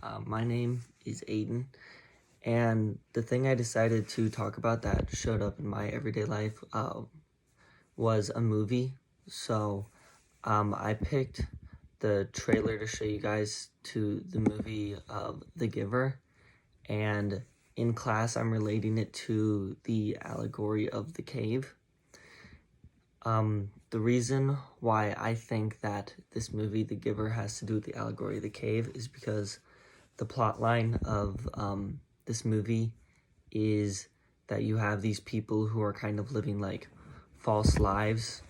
My name is Aiden, and the thing I decided to talk about that showed up in my everyday life was a movie. So I picked the trailer to show you guys to the movie of The Giver, and in class I'm relating it to the allegory of the cave. The reason why I think that this movie, The Giver, has to do with the allegory of the cave is because the plot line of this movie is that you have these people who are kind of living like false lives,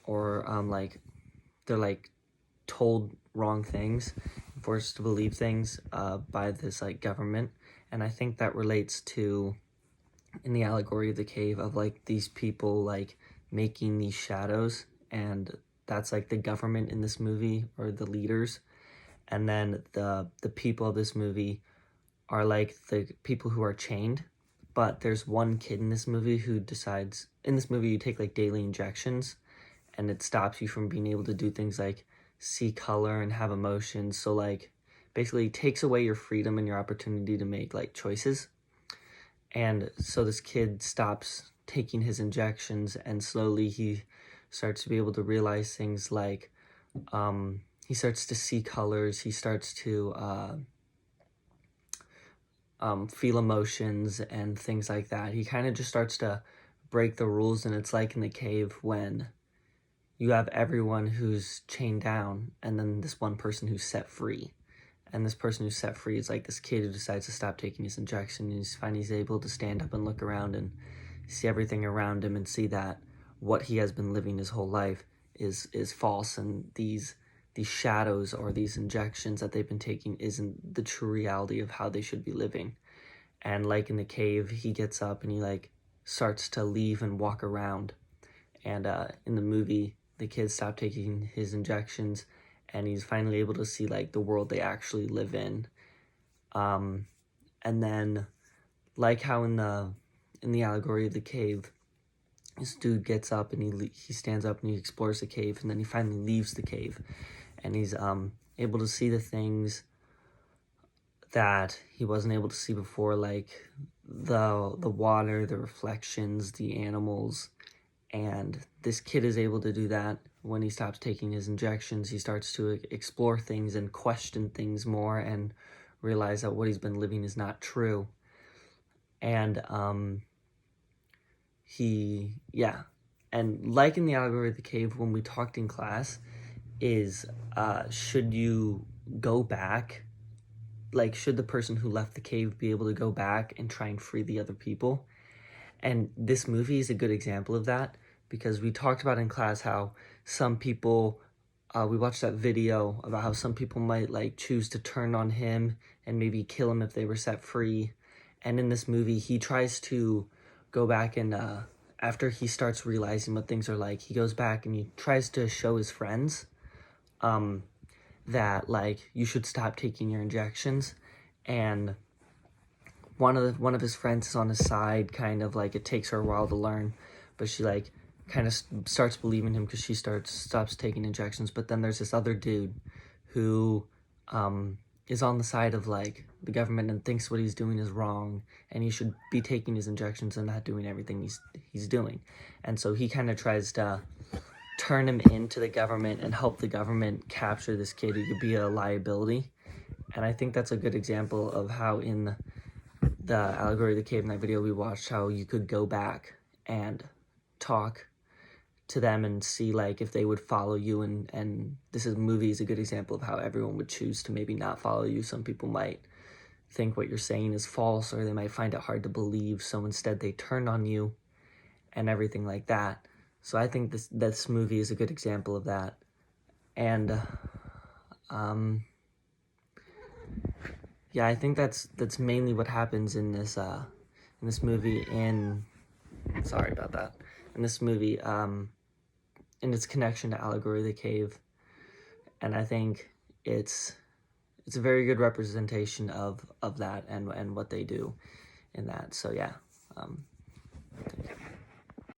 or they're like told wrong things, forced to believe things by this like government. And I think that relates to, in the allegory of the cave, of like these people like making these shadows, and that's like the government in this movie, or the leaders. And then the people of this movie are like the people who are chained. But there's one kid in this movie who decides, in this movie you take like daily injections, and it stops you from being able to do things like see color and have emotions. So like basically takes away your freedom and your opportunity to make like choices. And so this kid stops taking his injections, and slowly he starts to be able to realize things like he starts to see colors, he starts to feel emotions and things like that. He kind of just starts to break the rules, and it's like in the cave when you have everyone who's chained down and then this one person who's set free. And this person who's set free is like this kid who decides to stop taking his injection, and he's able to stand up and look around and see everything around him, and see that what he has been living his whole life is false, and these shadows or these injections that they've been taking isn't the true reality of how they should be living. And like in the cave, he gets up and he like starts to leave and walk around. And in the movie, the kid stopped taking his injections, and he's finally able to see like the world they actually live in. And then, like how in the allegory of the cave, this dude gets up and he stands up and he explores the cave, and then he finally leaves the cave, and he's able to see the things that he wasn't able to see before, like the water, the reflections, the animals. And this kid is able to do that when he stops taking his injections. He starts to explore things and question things more, and realize that what he's been living is not true. And and like in the allegory of the cave, when we talked in class, is should you go back? Like, should the person who left the cave be able to go back and try and free the other people? And this movie is a good example of that, because we talked about in class how some people, we watched that video about how some people might like choose to turn on him and maybe kill him if they were set free. And in this movie, he tries to go back and, after he starts realizing what things are like, he goes back and he tries to show his friends that like you should stop taking your injections. And one of his friends is on his side, kind of like it takes her a while to learn, but she like kind of starts believing him because she stops taking injections. But then there's this other dude who is on the side of like the government and thinks what he's doing is wrong, and he should be taking his injections and not doing everything he's doing. And so he kind of tries to turn him into the government and help the government capture this kid who could be a liability. And I think that's a good example of how in the allegory of the cave, in that video we watched, how you could go back and talk to them and see like if they would follow you. And this movie is a good example of how everyone would choose to maybe not follow you. Some people might think what you're saying is false, or they might find it hard to believe, so instead they turn on you and everything like that. So I think this movie is a good example of that. And yeah, I think that's mainly what happens in this movie. In sorry about that. In this movie, in its connection to Allegory of the Cave, and I think it's a very good representation of that and what they do in that. So yeah.